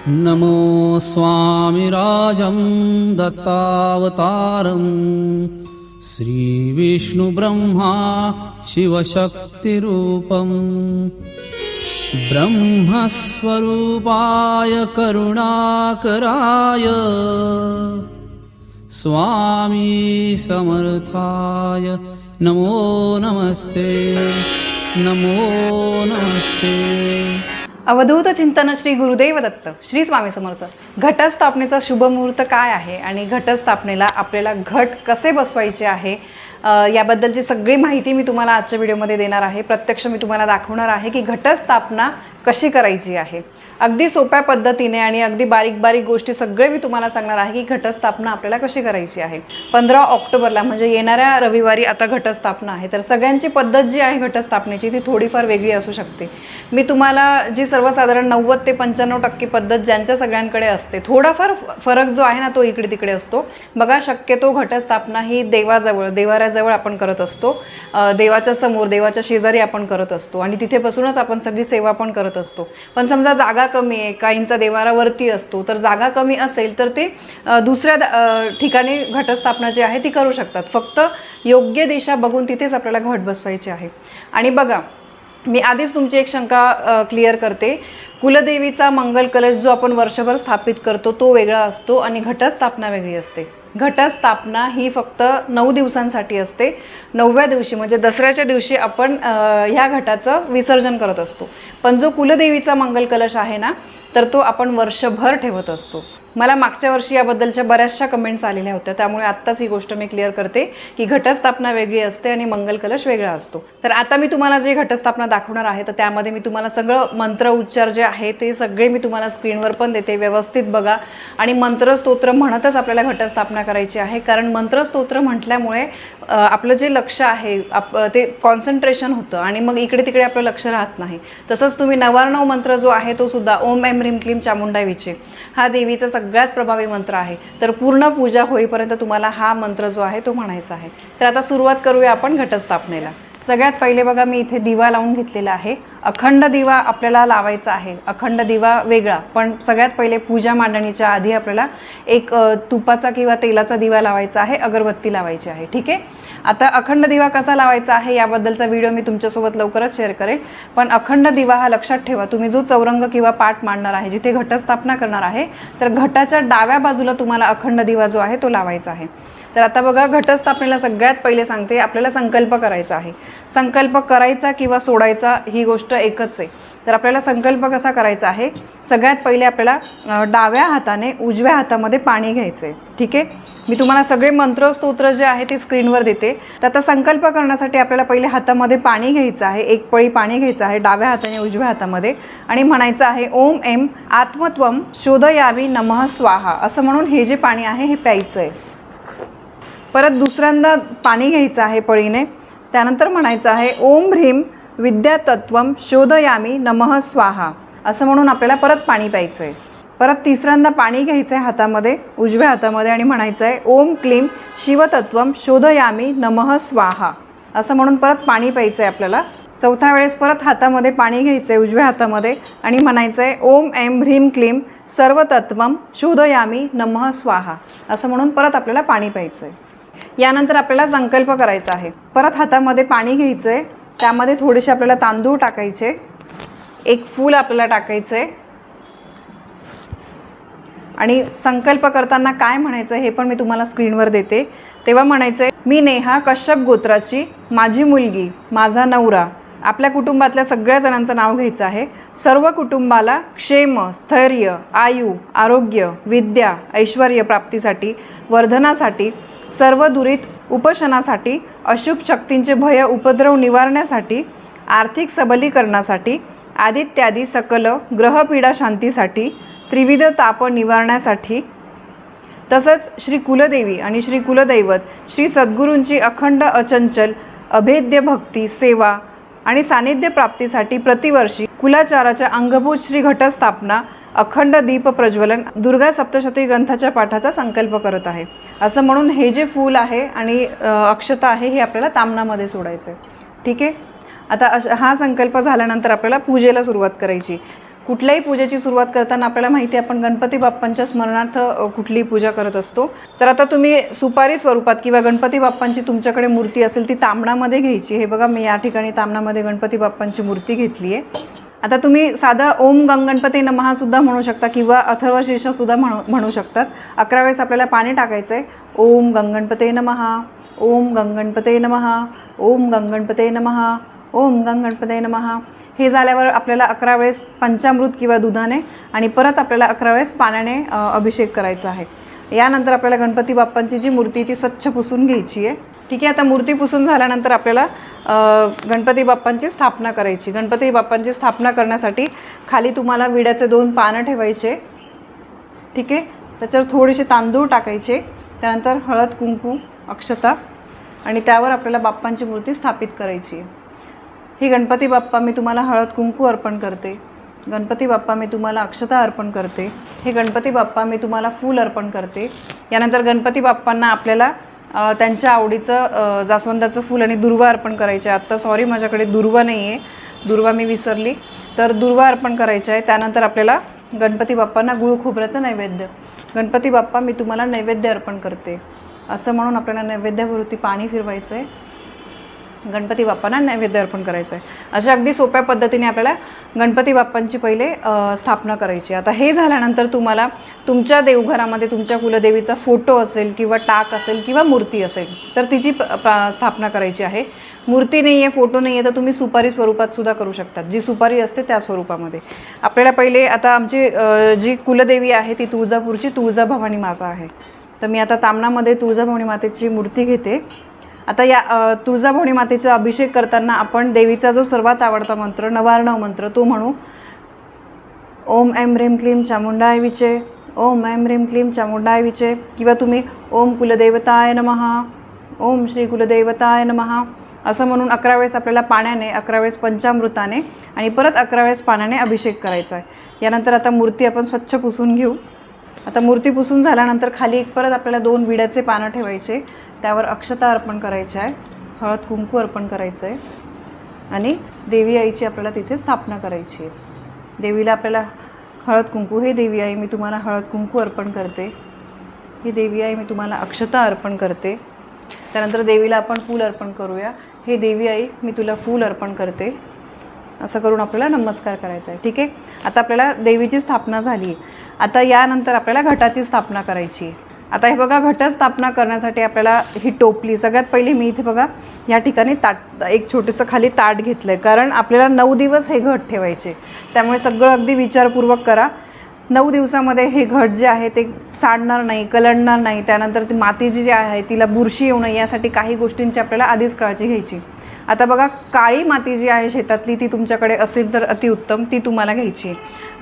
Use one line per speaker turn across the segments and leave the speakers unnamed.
नमो स्वामिराजं दत्तावतारं श्रीविष्णुब्रह्मा शिवशक्तिरूपं ब्रह्मस्वरूपाय करुणाकराय स्वामी समर्थाय नमो नमस्ते नमो नमस्ते।
अवधूत चिंतन श्री गुरुदेव दत्त श्री स्वामी समर्थ। घटस्थापनेचा शुभ मुहूर्त काय आहे आणि घटस्थापनेला आपल्याला घट कसे बसवायचे आहे याबद्दलची सगळी माहिती मी तुम्हाला आजच्या व्हिडिओमध्ये देणार आहे। प्रत्यक्ष मी तुम्हाला दाखवणार आहे की घटस्थापना कशी करायची आहे। अगदी सोप्या पद्धतीने आणि अगदी बारीक बारीक गोष्टी सगळे मी तुम्हाला सांगणार आहे की घटस्थापना आपल्याला कशी करायची आहे। 15 ऑक्टोबरला म्हणजे येणाऱ्या रविवारी आता घटस्थापना आहे। तर सगळ्यांची पद्धत जी आहे घटस्थापनेची ती थोडीफार वेगळी असू शकते। मी तुम्हाला जी सर्वसाधारण 90 ते 95% पद्धत ज्यांच्या सगळ्यांकडे असते, थोडाफार फरक जो आहे ना तो इकडे तिकडे असतो। बघा, शक्यतो घटस्थापना ही देवाजवळ देवाऱ्याजवळ आपण करत असतो, देवाच्या समोर देवाच्या शेजारी आपण करत असतो आणि तिथे बसूनच आपण सगळी सेवा पण करत असतो। पण समजा जागा कमी आहे, काहींचा देवारावरती असतो, तर जागा कमी असेल तर ते दुसऱ्या ठिकाणी घटस्थापना जी आहे ती करू शकतात। फक्त योग्य दिशा बघून तिथेच आपल्याला घट बसवायची आहे। आणि बघा, मी आधीच तुमची एक शंका क्लिअर करते। कुलदेवीचा मंगल कलश जो आपण वर्षभर स्थापित करतो तो वेगळा असतो आणि घटस्थापना वेगळी असते। घटस्थापना ही फक्त 9 दिवसांसाठी असते। 9व्या दिवशी म्हणजे दसऱ्याच्या दिवशी आपण ह्या घटाचं विसर्जन करत असतो। पण जो कुलदेवीचा मंगल कलश आहे ना, तर तो आपण वर्षभर ठेवत असतो। मला मागच्या वर्षी याबद्दलच्या बऱ्याचशा कमेंट्स आलेल्या होत्या, त्यामुळे आत्ताच ही गोष्ट मी क्लिअर करते की घटस्थापना वेगळी असते आणि मंगल कलश वेगळा असतो। तर आता मी तुम्हाला जे घटस्थापना दाखवणार आहे तर त्यामध्ये मी तुम्हाला सगळं मंत्र उच्चार जे आहे ते सगळे मी तुम्हाला स्क्रीनवर पण देते, व्यवस्थित बघा। आणि मंत्रस्तोत्र म्हणतच आपल्याला घटस्थापना करायची आहे, कारण मंत्रस्तोत्र म्हटल्यामुळे आपलं जे लक्ष आहे ते कॉन्सन्ट्रेशन होतं आणि मग इकडे तिकडे आपलं लक्ष राहत नाही। तसंच तुम्ही 99 मंत्र जो आहे तो सुद्धा ओम ऐं ह्रीं क्लीं चामुंडाय विचे हा देवीचा सगळ्यात प्रभावी मंत्र आहे। तर पूर्ण पूजा होईपर्यंत तुम्हाला हा मंत्र जो आहे तो म्हणायचा आहे। तर आता सुरुवात करूया आपण घटस्थापनेला। सगळ्यात पहिले बघा, मी इथे दिवा लावून घेतलेला आहे। अखंड दिवा आपल्याला लावायचा आहे। अखंड दिवा वेगळा, पण सगळ्यात पहिले पूजा मांडणीच्या आधी आपल्याला एक तुपाचा किंवा तेलाचा दिवा लावायचा आहे, अगरबत्ती लावायची आहे। ठीक आहे, आता अखंड दिवा कसा लावायचा आहे याबद्दलचा व्हिडिओ मी तुमच्यासोबत लवकरच शेअर करेन। पण अखंड दिवा हा लक्षात ठेवा, तुम्ही जो चौरंग किंवा पाट मांडणार आहे, जिथे घटस्थापना करणार आहे, तर घटाच्या डाव्या बाजूला तुम्हाला अखंड दिवा जो आहे तो लावायचा आहे। तर आता बघा, घटस्थापनेला सगळ्यात पहिले सांगते, आपल्याला संकल्प करायचा आहे। संकल्प करायचा किंवा सोडायचा ही गोष्ट एकच आहे। तर आपल्याला संकल्प कसा करायचा आहे, सगळ्यात पहिले आपल्याला डाव्या हाताने उजव्या हातामध्ये पाणी घ्यायचं आहे। ठीक आहे, मी तुम्हाला सगळे मंत्र स्तोत्र जे आहे ते स्क्रीनवर देते। तर आता संकल्प करण्यासाठी आपल्याला पहिले हातामध्ये पाणी घ्यायचं आहे, एक पळी पाणी घ्यायचं आहे डाव्या हाताने उजव्या हातामध्ये आणि म्हणायचं आहे ओम ऐं आत्मत्वं शोधयामी नमः स्वाहा असं म्हणून हे जे पाणी आहे हे प्यायचं आहे। परत दुसऱ्यांदा पाणी घ्यायचं आहे पळीने, त्यानंतर म्हणायचं आहे ओम ह्रीं विद्यातत्वं शोधयामी नमः स्वाहा असं म्हणून आपल्याला परत पाणी प्यायचं आहे। परत तिसऱ्यांदा पाणी घ्यायचं आहे हातामध्ये उजव्या हातामध्ये आणि म्हणायचं आहे ओम क्लीं शिवतत्वं शोधयामी नमः स्वाहा असं म्हणून परत पाणी प्यायचं आहे आपल्याला। चौथ्या वेळेस परत हातामध्ये पाणी घ्यायचं आहे उजव्या हातामध्ये आणि म्हणायचं आहे ओम ऐं ह्रीं क्लीं सर्वतत्वं शोधयामी नमः स्वाहा असं म्हणून परत आपल्याला पाणी प्यायचं आहे। यानंतर आपल्याला संकल्प करायचा आहे। परत हातामध्ये पाणी घ्यायचं आहे, त्यामध्ये थोडेसे आपल्याला तांदूळ टाकायचे, एक फूल आपल्याला टाकायचं आहे आणि संकल्प करताना काय म्हणायचं हे पण मी तुम्हाला स्क्रीनवर देते। तेव्हा म्हणायचं आहे मी नेहा कश्यप गोत्राची, माझी मुलगी, माझा नवरा, आपल्या कुटुंबातल्या सगळ्या जणांचं नाव घ्यायचं आहे। सर्व कुटुंबाला क्षेम, स्थैर्य, आयु, आरोग्य, विद्या, ऐश्वर्य प्राप्तीसाठी, वर्धनासाठी, सर्व दुरित उपशनासाठी, अशुभ शक्तींचे भय उपद्रव निवारण्यासाठी, आर्थिक सबलीकरणासाठी, आदित्यादी सकल ग्रहपीडा शांतीसाठी, त्रिविध ताप निवारण्यासाठी, तसंच श्री कुलदेवी आणि श्री कुलदैवत श्री सद्गुरूंची अखंड अचंचल अभेद्य भक्ती सेवा आणि सानिध्य प्राप्तीसाठी प्रतिवर्षी कुलाचाराच्या अंगभूत श्री घटस्थापना अखंड दीप प्रज्वलन दुर्गा सप्तशती ग्रंथाच्या पाठाचा संकल्प करत आहे असं म्हणून हे जे फूल आहे आणि अक्षता आहे हे आपल्याला ताम्हणामध्ये सोडायचं आहे। ठीक आहे, आता हा संकल्प झाल्यानंतर आपल्याला पूजेला सुरुवात करायची। कुठल्याही पूजेची सुरुवात करताना आपल्याला माहिती आहे आपण गणपती बाप्पांच्या स्मरणार्थ कुठलीही पूजा करत असतो. तर आता तुम्ही सुपारी स्वरूपात किंवा गणपती बाप्पांची तुमच्याकडे मूर्ती असेल ती तांबणामध्ये घ्यायची. हे बघा मी या ठिकाणी तांबणामध्ये गणपती बाप्पांची मूर्ती घेतली आहे. आता तुम्ही साधा ओम गणपती नमः सुद्धा म्हणू शकता किंवा अथर्व शीर्ष सुद्धा म्हणू शकतात. 11 वेळेस आपल्याला पाणी टाकायचं आहे. ओम गणपते नमः, ओम गणपते नमः, ओम गणपते नमः, ओम गणपते नमः. हे झाल्यावर आपल्याला 11 वेळेस पंचामृत किंवा दुधाने आणि परत आपल्याला 11 वेळेस पाण्याने अभिषेक करायचा आहे. यानंतर आपल्याला गणपती बाप्पांची जी मूर्ती ती स्वच्छ पुसून घ्यायची आहे. ठीक आहे. आता मूर्ती पुसून झाल्यानंतर आपल्याला गणपती बाप्पांची स्थापना करायची. गणपती बाप्पांची स्थापना करण्यासाठी खाली तुम्हाला विड्याचे 2 पानं ठेवायचे. ठीक आहे. त्याच्यावर थोडेसे तांदूळ टाकायचे. त्यानंतर हळद, कुंकू, अक्षता आणि त्यावर आपल्याला बाप्पांची मूर्ती स्थापित करायची आहे. ही गणपती बाप्पा मी तुम्हाला हळद कुंकू अर्पण करते. गणपती बाप्पा मी तुम्हाला अक्षता अर्पण करते. हे गणपती बाप्पा मी तुम्हाला फूल अर्पण करते. यानंतर गणपती बाप्पांना आपल्याला त्यांच्या आवडीचं जास्वंदाचं फूल आणि दुर्वा अर्पण करायचे. आत्ता सॉरी माझ्याकडे दुर्वा नाही आहे, दुर्वा मी विसरली, तर दुर्वा अर्पण करायचा आहे. त्यानंतर आपल्याला गणपती बाप्पांना गुळ खोबऱ्याचं नैवेद्य. गणपती बाप्पा मी तुम्हाला नैवेद्य अर्पण करते असं म्हणून आपल्याला नैवेद्याभोवती पाणी फिरवायचं आहे. गणपती बाप्पांना नैवेद्य अर्पण करायचं आहे. अशा अगदी सोप्या पद्धतीने आपल्याला गणपती बाप्पांची पहिले स्थापना करायची. आता हे झाल्यानंतर तुम्हाला तुमच्या देवघरामध्ये तुमच्या कुलदेवीचा फोटो असेल किंवा टाक असेल किंवा मूर्ती असेल तर तिची स्थापना करायची आहे. मूर्ती नाही आहे, फोटो नाही आहे तर तुम्ही सुपारी स्वरूपात सुद्धा करू शकतात. जी सुपारी असते त्या स्वरूपामध्ये आपल्याला पहिले आता आमची जी कुलदेवी आहे ती तुळजापूरची तुळजाभवानी माता आहे. तर मी आता ताम्हणामध्ये तुळजाभवानी मातेची मूर्ती घेते. आता या तुळजाभवानी मातेचा अभिषेक करताना आपण देवीचा जो सर्वात आवडता मंत्र नवार्णव मंत्र तो म्हणू. ओम ऐं ह्रीं क्लीं चामुंडाय विचे, ओम ऐं ह्रीं क्लीं चामुंडाय विचे किंवा तुम्ही ओम कुलदेवताय नमः, ओम श्री कुलदेवताय नमः असं म्हणून 11 वेळेस आपल्याला पाण्याने, 11 वेळेस पंचामृताने आणि परत 11 वेळेस पाण्याने अभिषेक करायचा आहे. यानंतर आता मूर्ती आपण स्वच्छ पुसून घेऊ. आता मूर्ती पुसून झाल्यानंतर खाली एक परत आपल्याला 2 विड्याचे पानं ठेवायचे. त्यावर अक्षता अर्पण करायची आहे, हळद कुंकू अर्पण करायचं आहे आणि देवी आईची आपल्याला तिथे स्थापना करायची आहे. देवीला आपल्याला हळद कुंकू. हे देवी आई मी तुम्हाला हळद कुंकू अर्पण करते. ही देवी आई मी तुम्हाला अक्षता अर्पण करते. त्यानंतर देवीला आपण फूल अर्पण करूया. हे देवी आई मी तुला फूल अर्पण करते असं करून आपल्याला नमस्कार करायचा आहे. ठीक आहे. आता आपल्याला देवीची स्थापना झाली आहे. आता यानंतर आपल्याला घटाची स्थापना करायची आहे. आता हे बघा घट स्थापना करण्यासाठी आपल्याला ही टोपली सगळ्यात पहिले मी इथे बघा या ठिकाणी ताट एक छोटंसं खाली ताट घेतलं आहे कारण आपल्याला 9 दिवस हे घट ठेवायचे. त्यामुळे सगळं अगदी विचारपूर्वक करा. 9 दिवसामध्ये हे घट जे आहे ते सांडणार नाही, कलंडणार नाही. त्यानंतर ती माती जी आहे तिला बुरशी येऊ नये यासाठी काही गोष्टींची आपल्याला आधीच काळजी घ्यायची. आता बघा काळी माती जी आहे शेतातली ती तुमच्याकडे असेल तर अतिउत्तम, ती तुम्हाला घ्यायची.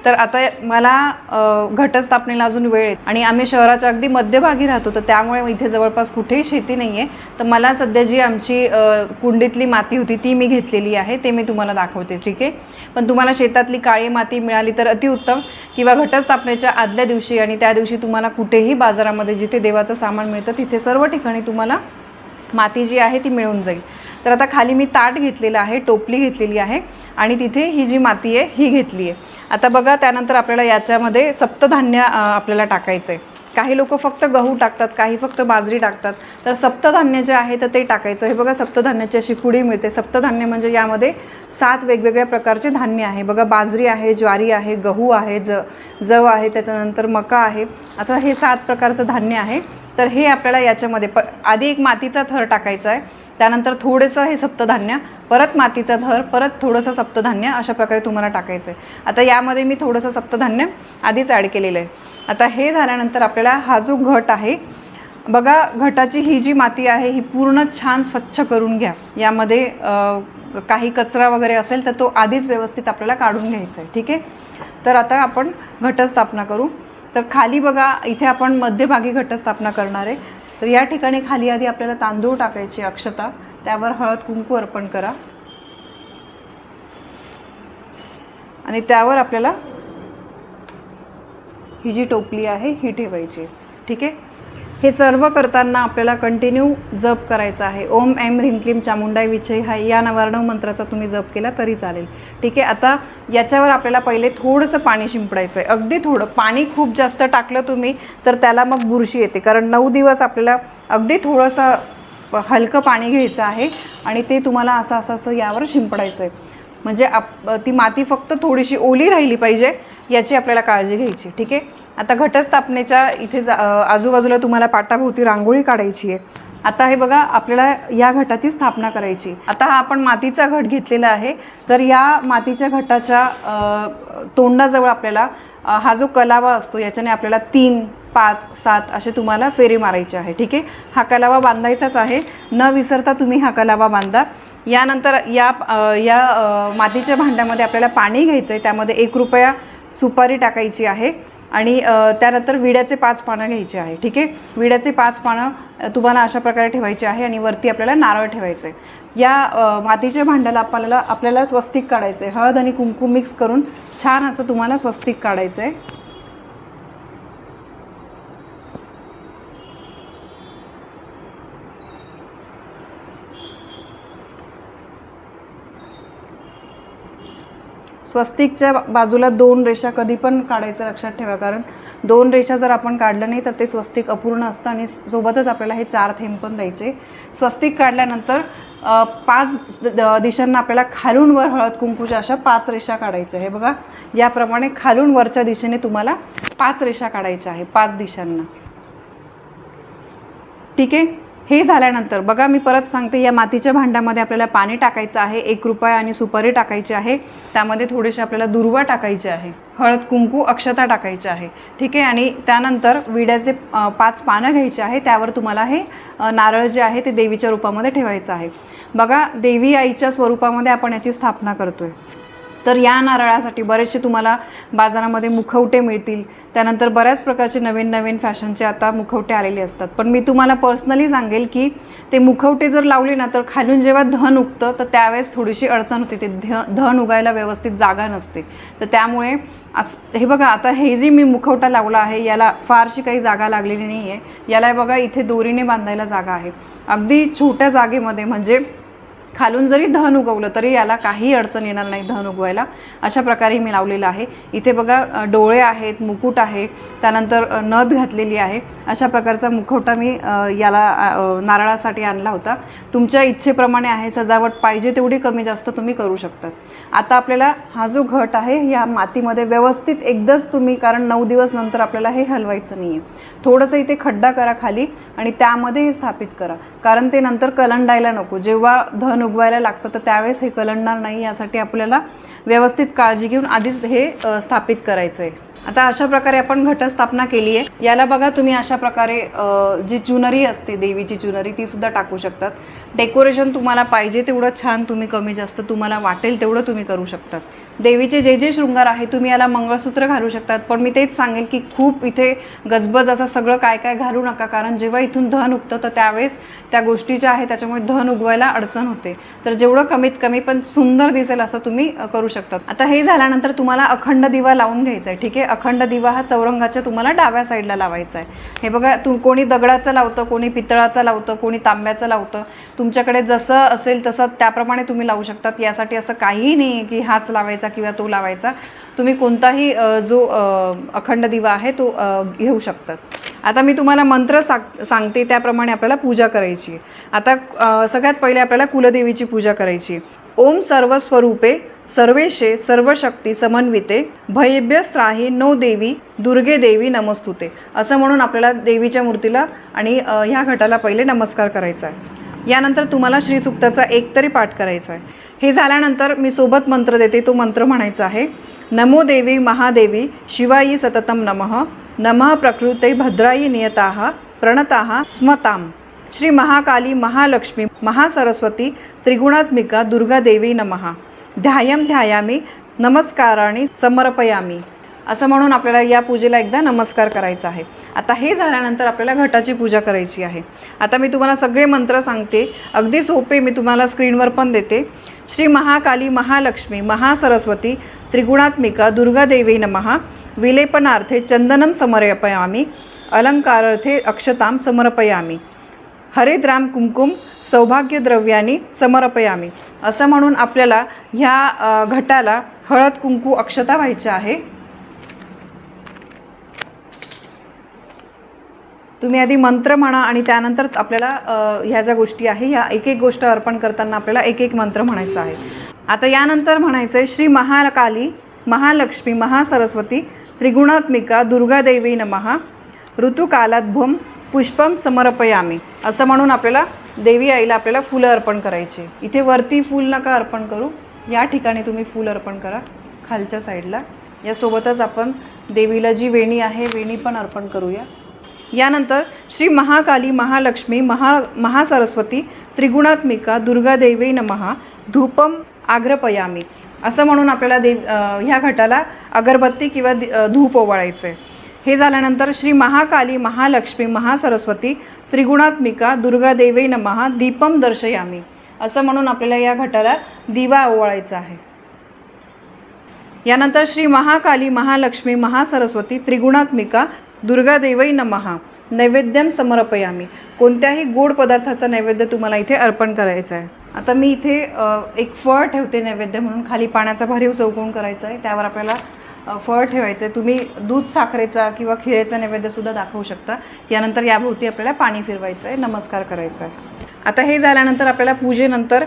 तर आता मला घटस्थापनेला अजून वेळ आहे आणि आम्ही शहराच्या अगदी मध्यभागी राहतो तर त्यामुळे इथे जवळपास कुठेही शेती नाही आहे. तर मला सध्या जी आमची कुंडीतली माती होती ती मी घेतलेली आहे, ते मी तुम्हाला दाखवते. ठीक आहे. पण तुम्हाला शेतातली काळी माती मिळाली तर अतिउत्तम किंवा घटस्थापनेच्या आदल्या दिवशी आणि त्या दिवशी तुम्हाला कुठेही बाजारामध्ये जिथे देवाचं सामान मिळतं तिथे सर्व ठिकाणी तुम्हाला माती जी आहे ती मिळून जाईल. तर आता खाली मी ताट घेतलेलं आहे, टोपली घेतलेली आहे आणि तिथे ही जी माती आहे ही घेतली आहे. आता बघा त्यानंतर आपल्याला याच्यामध्ये सप्तधान्य आपल्याला टाकायचं आहे. काही लोक फक्त गहू टाकतात, काही फक्त बाजरी टाकतात. तर सप्तधान्य जे आहे तर ते टाकायचं. हे बघा सप्तधान्याची अशी पुडी मिळते. सप्तधान्य म्हणजे यामध्ये 7 वेगवेगळ्या प्रकारचे धान्य आहे. बघा बाजरी आहे, ज्वारी आहे, गहू आहे, जव आहे, त्याच्यानंतर मका आहे. असं हे 7 प्रकारचं धान्य आहे. तर हे आपल्याला याच्यामध्ये आधी एक मातीचा थर टाकायचा आहे. त्यानंतर थोडंसं हे सप्तधान्य, परत मातीचा थर, परत थोडंसं सप्तधान्य अशा प्रकारे तुम्हाला टाकायचं आहे. आता यामध्ये मी थोडंसं सप्तधान्य आधीच ॲड केलेलं आहे. आता हे झाल्यानंतर आपल्याला हा जो घट आहे बघा घटाची ही जी माती आहे ही पूर्ण छान स्वच्छ करून घ्या. यामध्ये काही कचरा वगैरे असेल तर तो आधीच व्यवस्थित आपल्याला काढून घ्यायचा आहे. ठीक आहे. तर आता आपण घटस्थापना करू. तर खाली बघा इथे आपण मध्यभागी घटस्थापना करणार आहे. तर या ठिकाणी खाली आधी आपल्याला तांदूळ टाकायचे, अक्षता, त्यावर हळद कुंकू अर्पण करा आणि त्यावर आपल्याला ही जी टोपली आहे ही ठेवायची. ठीक आहे. हे सर्व करताना आपल्याला कंटिन्यू जप करायचा आहे. ओम ऐं ह्रीं क्लीं चामुंडाय विचय हा या नवरणव मंत्राचा तुम्ही जप केला तरी चालेल. ठीक आहे. आता याच्यावर आपल्याला पहिले थोडंसं पाणी शिंपडायचं आहे, अगदी थोडं. पाणी खूप जास्त टाकलं तुम्ही तर त्याला मग बुरशी येते, कारण 9 दिवस आपल्याला अगदी थोडंसं हलकं पाणी घ्यायचं आहे आणि ते तुम्हाला असं यावर शिंपडायचं आहे. म्हणजे ती माती फक्त थोडीशी ओली राहिली पाहिजे याची आपल्याला काळजी घ्यायची. ठीक आहे. आता घटस्थापनेच्या इथे आजूबाजूला तुम्हाला पाटाभोवती रांगोळी काढायची आहे. आता हे बघा, आपल्याला या घटाची स्थापना करायची. आता हा आपण मातीचा घट घेतलेला आहे, तर या मातीच्या घटाच्या तोंडाजवळ आपल्याला हा जो कलावा असतो याच्याने आपल्याला 3, 5, 7 असे तुम्हाला फेरी मारायचे आहे. ठीक आहे. हा कलावा बांधायचाच आहे, न विसरता तुम्ही हा कलावा बांधा. यानंतर या मातीच्या भांड्यामध्ये आपल्याला पाणी घ्यायचं आहे, त्यामध्ये 1 रुपया सुपारी टाकायची आहे आणि त्यानंतर विड्याचे 5 पानं घ्यायचे आहे. ठीक आहे. विड्याचे 5 पानं तुम्हाला अशा प्रकारे ठेवायचे आहे आणि वरती आपल्याला नारळ ठेवायचं आहे. या मातीच्या भांड्याला आपल्याला स्वस्तिक काढायचं आहे. हळद आणि कुंकू मिक्स करून छान असं तुम्हाला स्वस्तिक काढायचं आहे. स्वस्तिकच्या बाजूला 2 रेषा कधी पण काढायचं लक्षात ठेवा, कारण 2 रेषा जर आपण काढलं नाही तर ते स्वस्तिक अपूर्ण असतं आणि सोबतच आपल्याला हे 4 थेंब पण द्यायचे. स्वस्तिक काढल्यानंतर 5 दिशांना आपल्याला खालून वर हळद कुंकूच्या अशा 5 रेषा काढायच्या. हे बघा, याप्रमाणे खालून वरच्या दिशेने तुम्हाला 5 रेषा काढायच्या आहे 5 दिशांना. ठीक आहे. हे झाल्यानंतर बघा, मी परत सांगते, या मातीच्या भांड्यामध्ये आपल्याला पाणी टाकायचं आहे, 1 रुपया आणि सुपारी टाकायची आहे, त्यामध्ये थोडेसे आपल्याला दुर्वा टाकायचे आहे, हळद कुंकू अक्षता टाकायचे आहे. ठीक आहे. आणि त्यानंतर विड्याचे 5 पानं घ्यायचे आहे, त्यावर तुम्हाला हे नारळ जे आहे ते देवीच्या रूपामध्ये ठेवायचं आहे. बघा, देवी आईच्या स्वरूपामध्ये आपण याची स्थापना करतोय. तर या नारळासाठी बरेचसे तुम्हाला बाजारामध्ये मुखवटे मिळतील. त्यानंतर बऱ्याच प्रकारचे नवीन नवीन फॅशनचे आता मुखवटे आलेले असतात. पण मी तुम्हाला पर्सनली सांगेल की ते मुखवटे जर लावले ना तर खालून जेव्हा धन उगतं तर त्यावेळेस थोडीशी अडचण होते, ते धन उगायला व्यवस्थित जागा नसते. तर त्यामुळे हे बघा, आता हे जे मी मुखवटा लावला आहे याला फारशी काही जागा लागलेली नाही आहे. याला बघा, इथे दोरीने बांधायला जागा आहे. अगदी छोट्या जागेमध्ये, म्हणजे खालून जरी धन उगवलं तरी याला काही अडचण येणार नाही धन उगवायला. अशा प्रकारे मी लावलेलं आहे. इथे बघा, डोळे आहेत, मुकुट आहे, त्यानंतर नथ घातलेली आहे. अशा प्रकारचा मुखवटा मी याला नारळासाठी आणला होता. तुमच्या इच्छेप्रमाणे आहे, सजावट पाहिजे तेवढी कमी जास्त तुम्ही करू शकता. आता आपल्याला हा जो घट आहे या मातीमध्ये व्यवस्थित एकदाच तुम्ही, कारण 9 दिवस नंतर आपल्याला हे हलवायचं नाही आहे, थोडंसं इथे खड्डा करा खाली आणि त्यामध्ये हे स्थापित करा, कारण ते नंतर कलंडायला नको. जेव्हा धन उगवायला लागतं तर त्यावेळेस हे कलंडणार नाही, यासाठी आपल्याला व्यवस्थित काळजी घेऊन आधीच हे स्थापित करायचं आहे. आता अशा प्रकारे आपण घटस्थापना केली आहे. याला बघा, तुम्ही अशा प्रकारे जी चुनरी असते, देवीची चुनरी, ती सुद्धा टाकू शकतात. डेकोरेशन तुम्हाला पाहिजे तेवढं छान, तुम्ही कमी जास्त तुम्हाला वाटेल तेवढं तुम्ही करू शकतात. देवीचे जे जे शृंगार आहे, तुम्ही याला मंगळसूत्र घालू शकतात. पण मी तेच सांगेल की खूप इथे गजबज असं सगळं काय काय घालू नका, कारण जेव्हा इथून धन उगतं तर त्यावेळेस त्या गोष्टी ज्या आहेत त्याच्यामुळे धन उगवायला अडचण होते. तर जेवढं कमीत कमी पण सुंदर दिसेल असं तुम्ही करू शकतात. आता हे झाल्यानंतर तुम्हाला अखंड दिवा लावून घ्यायचा आहे. ठीक आहे. अखंड दिवा हा चौरंगाच्या तुम्हाला डाव्या साईडला लावायचा आहे. हे बघा, कोणी दगडाचं लावतं, कोणी पितळाचं लावतं, कोणी तांब्याचं लावतं. तुमच्याकडे जसं असेल तसं त्याप्रमाणे तुम्ही लावू शकतात. यासाठी असं काहीही नाही की हाच लावायचा किंवा तो लावायचा. तुम्ही कोणताही जो अखंड दिवा आहे तो घेऊ शकतात. आता मी तुम्हाला मंत्र सांगते, त्याप्रमाणे आपल्याला पूजा करायची आहे. आता सगळ्यात पहिले आपल्याला कुलदेवीची पूजा करायची आहे. ओम सर्वस्वरूपे सर्वेशे सर्वशक्ती समन्विते भयभ्य स्त्राही नो देवी दुर्गे देवी नमस्तुते, असं म्हणून आपल्याला देवीच्या मूर्तीला आणि ह्या घटाला पहिले नमस्कार करायचा आहे. यानंतर तुम्हाला श्रीसूक्ताचा 1 तरी पाठ करायचा आहे. हे झाल्यानंतर मी सोबत मंत्र देते, तो मंत्र म्हणायचा आहे. नमो देवी महादेवी शिवायी सततम नमः नमः प्रकृते भद्रायी नियताः प्रणताः स्मताम श्री महाकाली महालक्ष्मी महासरस्वती त्रिगुणात्मिका दुर्गा देवी नमः ध्यायम ध्यायामी नमस्काराणी समर्पयामी, असं म्हणून आपल्याला या पूजेला एकदा नमस्कार करायचा आहे. आता हे झाल्यानंतर आपल्याला घटाची पूजा करायची आहे. आता मी तुम्हाला सगळे मंत्र सांगते, अगदी सोपे, मी तुम्हाला स्क्रीनवर पण देते. श्री महाकाली महालक्ष्मी महासरस्वती त्रिगुणात्मिका दुर्गा देवी नमः विलेपनार्थे चंदनम समर्पयामी अलंकारार्थे अक्षतां समर्पयामी, हरिद्राम कुंकुम सौभाग्यद्रव्यानी समर्पयामी. असं म्हणून आपल्याला ह्या घटाला हळद कुंकू अक्षता व्हायच्या आहे. तुम्ही आधी मंत्र म्हणा आणि त्यानंतर आपल्याला ह्या ज्या गोष्टी आहे ह्या एक एक गोष्ट अर्पण करताना आपल्याला एक एक मंत्र म्हणायचा आहे. आता यानंतर म्हणायचं आहे श्री महाकाली महालक्ष्मी महासरस्वती त्रिगुणात्मिका दुर्गादेवी नमः ऋतुकालाद्भुम पुष्पम समर्पयामी. असं म्हणून आपल्याला देवी आईला आपल्याला फुलं अर्पण करायची. इथे वरती फूल नका अर्पण करू, या ठिकाणी तुम्ही फूल अर्पण करा खालच्या साईडला. यासोबतच आपण देवीला जी वेणी आहे वेणी पण अर्पण करूया. यानंतर श्री महाकाली महालक्ष्मी महासरस्वती त्रिगुणात्मिका दुर्गादेवी नमः धूपम आग्रपयामी. असं म्हणून आपल्याला ह्या घटाला अगरबत्ती किंवा धूप ओवाळायचं आहे. हे झाल्यानंतर श्री महाकाली महालक्ष्मी महासरस्वती त्रिगुणात्मिका दुर्गादेवी नमः दीपम दर्शयामी. असं म्हणून आपल्याला या घटाला दिवा ओवाळायचा आहे. यानंतर श्री महाकाली महालक्ष्मी महासरस्वती त्रिगुणात्मिका दुर्गादेवी नमः नैवेद्यम समर्पयामी. कोणत्याही गोड पदार्थाचा नैवेद्य तुम्हाला इथे अर्पण करायचा आहे. आता मी इथे एक फळ ठेवते नैवेद्य म्हणून. खाली पाण्याचा भरीव चौकोन करायचा आहे, त्यावर आपल्याला फळ ठेवायचं आहे. तुम्ही दूध साखरेचा किंवा खिरेचा नैवेद्यसुद्धा दाखवू शकता. यानंतर याभोवती आपल्याला पाणी फिरवायचं आहे, नमस्कार करायचा आहे. आता हे झाल्यानंतर आपल्याला पूजेनंतर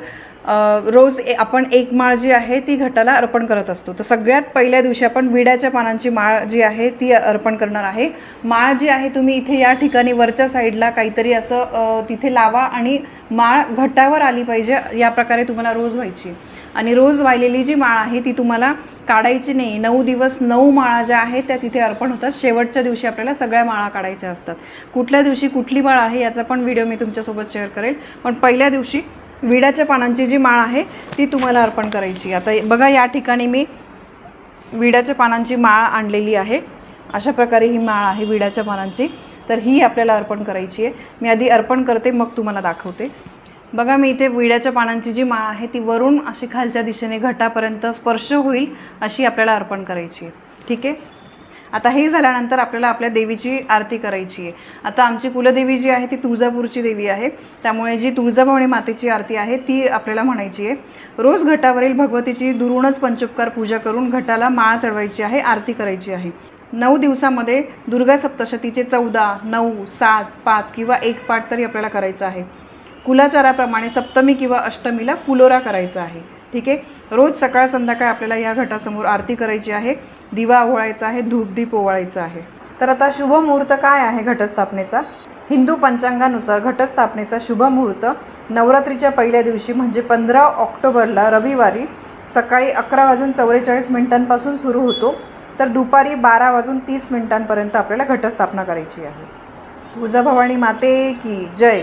रोज आपण एक माळ जी आहे ती घटाला अर्पण करत असतो. तर सगळ्यात पहिल्या दिवशी आपण विड्याच्या पानांची माळ जी आहे ती अर्पण करणार आहे. माळ जी आहे तुम्ही इथे या ठिकाणी वरच्या साईडला काहीतरी असं तिथे लावा आणि माळ घटावर आली पाहिजे. या प्रकारे तुम्हाला रोज व्हायची. आणि रोज वाहिलेली जी माळ आहे ती तुम्हाला काढायची नाही. 9 दिवस 9 माळा ज्या आहेत त्या तिथे अर्पण होतात. शेवटच्या दिवशी आपल्याला सगळ्या माळा काढायच्या असतात. कुठल्या दिवशी कुठली माळ आहे याचा पण व्हिडिओ मी तुमच्यासोबत शेअर करेल. पण पहिल्या दिवशी विड्याच्या पानांची जी माळ आहे ती तुम्हाला अर्पण करायची. आता बघा या ठिकाणी मी विड्याच्या पानांची माळ आणलेली आहे. अशा प्रकारे ही माळ आहे विड्याच्या पानांची. तर ही आपल्याला अर्पण करायची आहे. मी आधी अर्पण करते मग तुम्हाला दाखवते. बघा मी इथे विड्याच्या पानांची जी माळ आहे ती वरून अशी खालच्या दिशेने घटापर्यंत स्पर्श होईल अशी आपल्याला अर्पण करायची आहे. ठीक आहे. आता हे झाल्यानंतर आपल्याला आपल्या देवीची आरती करायची आहे. आता आमची कुलदेवी जी आहे ती तुळजापूरची देवी आहे, त्यामुळे जी तुळजाभवानी मातेची आरती आहे ती आपल्याला म्हणायची आहे. रोज घटावरील भगवतीची दुरूनच पंचोपकार पूजा करून घटाला माळ चढवायची आहे, आरती करायची आहे. 9 दिवसामध्ये दुर्गा सप्तशतीचे 14, 9, 7, 5 किंवा 1 पाठ तरी आपल्याला करायचा आहे. कुलाचाराप्रमाणे सप्तमी किंवा अष्टमीला फुलोरा करायचा आहे. ठीक आहे. रोज सकाळ संध्याकाळ आपल्याला या घटासमोर आरती करायची आहे, दिवा ओवाळायचा आहे, धूपदीप ओवाळायचा आहे. तर आता शुभ मुहूर्त काय आहे घटस्थापनेचा? हिंदू पंचांगानुसार घटस्थापनेचा शुभ मुहूर्त नवरात्रीच्या पहिल्या दिवशी म्हणजे 15 ऑक्टोबरला रविवारी सकाळी 11:44 सुरू होतो. तर दुपारी 12:30 आपल्याला घटस्थापना करायची आहे. तुळजाभवानी माते की जय.